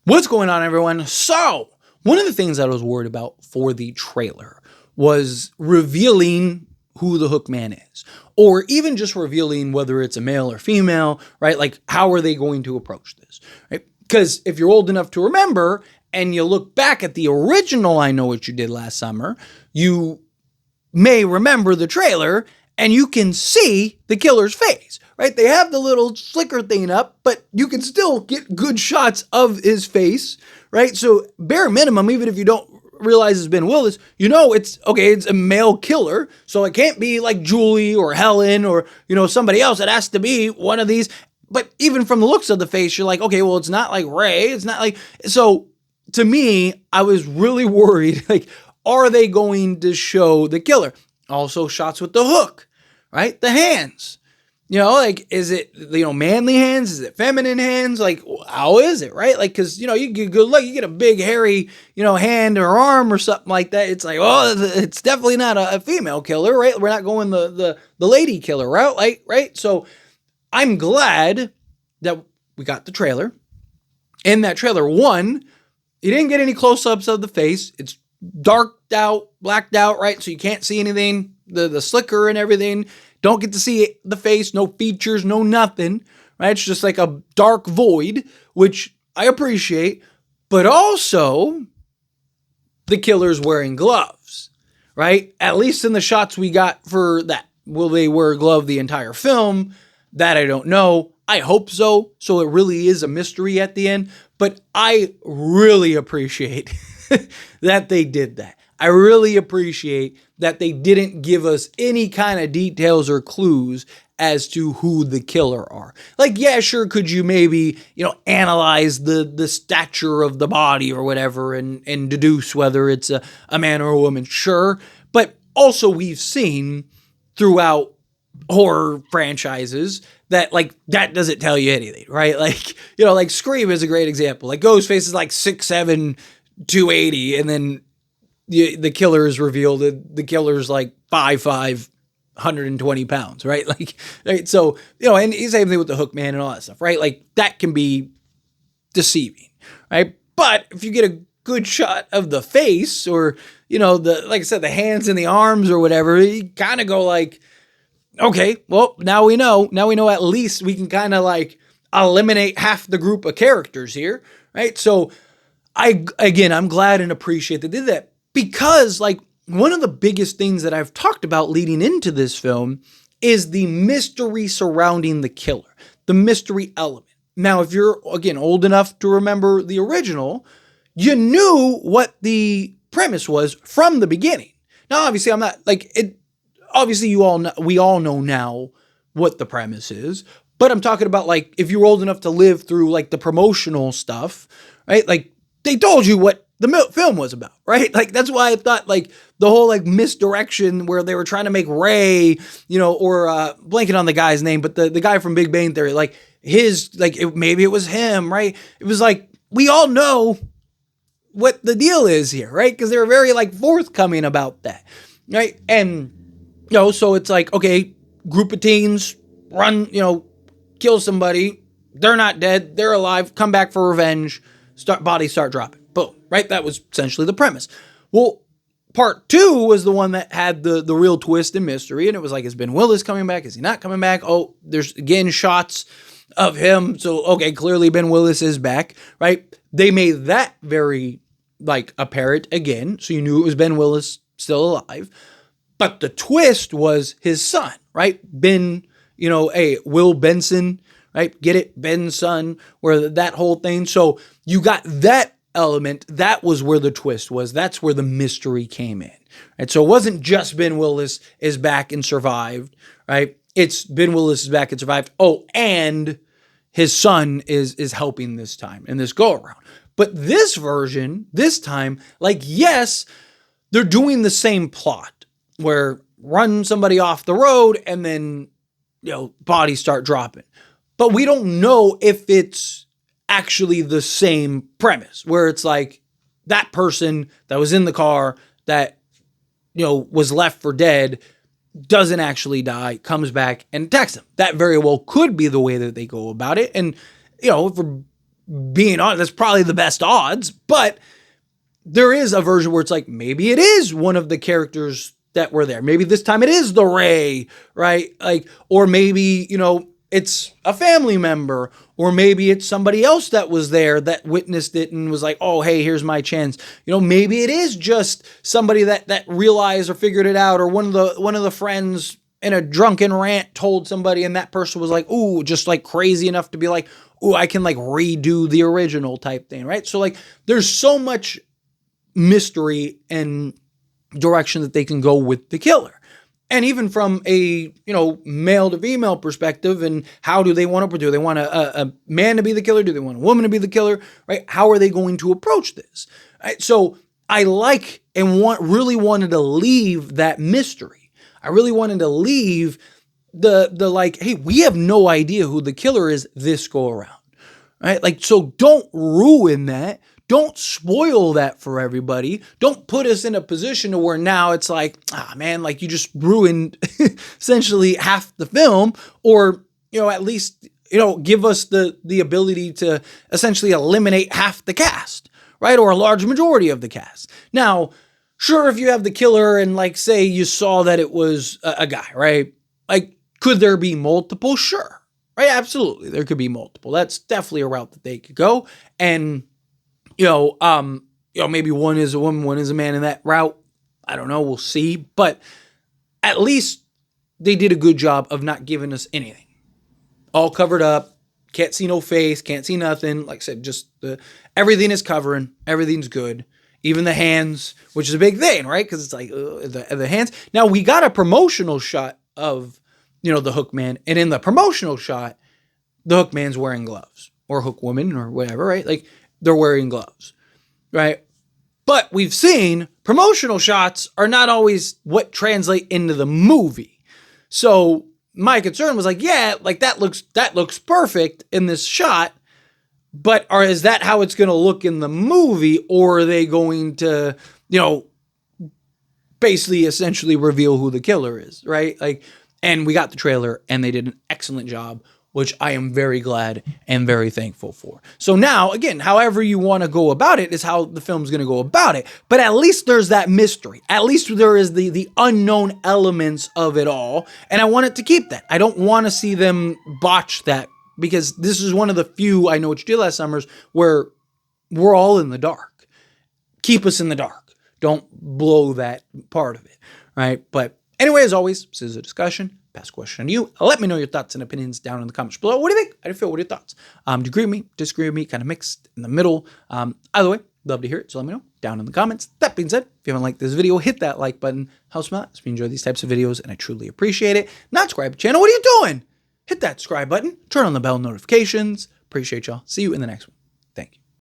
What's going on, everyone? So, one of the things that I was worried about for the trailer was revealing who the Hookman is, or even just revealing whether it's a male or female, right? Like, how are they going to approach this, right? Because if you're old enough to remember and you look back at the original I Know What You Did Last Summer, you may remember the trailer and you can see the killer's face, right? They have the little flicker thing up, but you can still get good shots of his face, right? So bare minimum, even if you don't realize it's Ben Willis, you know it's okay, it's a male killer, so it can't be like Julie or Helen or, somebody else. It has to be one of these. But even from the looks of the face, you're like, okay, well, it's not like Ray. It's not like, so to me, I was really worried, like, are they going to show the killer? Also shots with the hook, right? The hands, like, is it, manly hands? Is it feminine hands? Like, how is it, right? Like, cause, you get good luck, you get a big hairy, hand or arm or something like that. It's like, oh, it's definitely not a female killer, right? We're not going the lady killer route, like, right? So I'm glad that we got the trailer. In that trailer, one, you didn't get any close-ups of the face. It's darked out, blacked out, right? So you can't see anything, the slicker and everything. Don't get to see the face, no features, no nothing, right? It's just like a dark void, which I appreciate. But also, the killer's wearing gloves, right? At least in the shots we got for that. Will they wear a glove the entire film? That I don't know. I hope so. So it really is a mystery at the end. But I really appreciate that they did that. I really appreciate that they didn't give us any kind of details or clues as to who the killer are. Like, yeah, sure, could you maybe, analyze the stature of the body or whatever and deduce whether it's a man or a woman? Sure. But also we've seen throughout horror franchises that, like, that doesn't tell you anything, right? Like, like Scream is a great example. Like, Ghostface is like 6'7", 280, and then the killer is revealed. The killer's like 5'5", 120 pounds, right? Like, right? So, and same thing with the Hookman and all that stuff, right? Like, that can be deceiving, right? But if you get a good shot of the face or, like I said, the hands and the arms or whatever, you kind of go like, okay, well, now we know. Now we know at least we can kind of like eliminate half the group of characters here, right? So I'm glad and appreciate they did that because, like, one of the biggest things that I've talked about leading into this film is the mystery surrounding the killer, the mystery element. Now, if you're, again, old enough to remember the original, you knew what the premise was from the beginning. Now, obviously, I'm not like it. Obviously, we all know now what the premise is, but I'm talking about, like, if you were old enough to live through, like, the promotional stuff, right? Like, they told you what the film was about, right? Like, that's why I thought, like, the whole, like, misdirection where they were trying to make Ray, or blanking on the guy's name, but the guy from Big Bang Theory, like, maybe it was him, right? It was like, we all know what the deal is here, right? Because they were very, like, forthcoming about that, right? And so it's like, okay, group of teens run, kill somebody. They're not dead. They're alive. Come back for revenge. Bodies start dropping. Boom. Right? That was essentially the premise. Well, part 2 was the one that had the real twist and mystery. And it was like, is Ben Willis coming back? Is he not coming back? Oh, there's, again, shots of him. So, okay, clearly Ben Willis is back, right? They made that very, like, apparent again. So you knew it was Ben Willis still alive. But the twist was his son, right? Ben, Will Benson, right? Get it? Ben's son, where that whole thing. So you got that element. That was where the twist was. That's where the mystery came in. Right? So it wasn't just Ben Willis is back and survived, right? It's Ben Willis is back and survived. Oh, and his son is helping this time in this go around. But this version, this time, like, yes, they're doing the same plot, where run somebody off the road and then, bodies start dropping. But we don't know if it's actually the same premise, where it's like that person that was in the car that, was left for dead doesn't actually die, comes back and attacks them. That very well could be the way that they go about it. And, if we're being honest, that's probably the best odds, but there is a version where it's like, maybe it is one of the characters that were there. Maybe this time it is the Ray, right? Like, or maybe, it's a family member, or maybe it's somebody else that was there that witnessed it and was like, oh, hey, here's my chance. Maybe it is just somebody that realized or figured it out, or one of the friends in a drunken rant told somebody and that person was like, ooh, just like crazy enough to be like, ooh, I can like redo the original type thing, right? So like there's so much mystery and direction that they can go with the killer. And even from a, male to female perspective, and how do they want to do? They want a man to be the killer? Do they want a woman to be the killer? Right? How are they going to approach this? Right? So I like and really wanted to leave that mystery. I really wanted to leave the like, hey, we have no idea who the killer is this go around. Right? Like, so don't ruin that. Don't spoil that for everybody. Don't put us in a position to where now it's like, man, like you just ruined essentially half the film, or, at least, give us the ability to essentially eliminate half the cast, right? Or a large majority of the cast. Now, sure, if you have the killer and like, say you saw that it was a guy, right? Like, could there be multiple? Sure. Right? Absolutely. There could be multiple. That's definitely a route that they could go. And maybe one is a woman, one is a man in that route. I don't know. We'll see. But at least they did a good job of not giving us anything. All covered up. Can't see no face. Can't see nothing. Like I said, just everything is covering. Everything's good. Even the hands, which is a big thing, right? Because it's like the hands. Now, we got a promotional shot of, the Hookman. And in the promotional shot, the Hookman's wearing gloves. Or Hookwoman or whatever, right? Like, they're wearing gloves, right? But we've seen promotional shots are not always what translate into the movie. So my concern was like, yeah, like that looks perfect in this shot, but is that how it's going to look in the movie, or are they going to, basically essentially reveal who the killer is, right? Like, and we got the trailer and they did an excellent job, which I am very glad and very thankful for. So now, again, however you want to go about it is how the film's going to go about it. But at least there's that mystery. At least there is the unknown elements of it all. And I want it to keep that. I don't want to see them botch that, because this is one of the few I Know What You Did Last Summers where we're all in the dark. Keep us in the dark. Don't blow that part of it, right? But anyway, as always, this is a discussion. Pass a question on you. Let me know your thoughts and opinions down in the comments below. What do you think? How do you feel? What are your thoughts? Do you agree with me? Disagree with me? Kind of mixed in the middle. Either way, love to hear it. So let me know down in the comments. That being said, if you haven't liked this video, hit that like button. Helps me out. If you enjoy these types of videos, and I truly appreciate it. Not subscribe to the channel. What are you doing? Hit that subscribe button. Turn on the bell notifications. Appreciate y'all. See you in the next one. Thank you.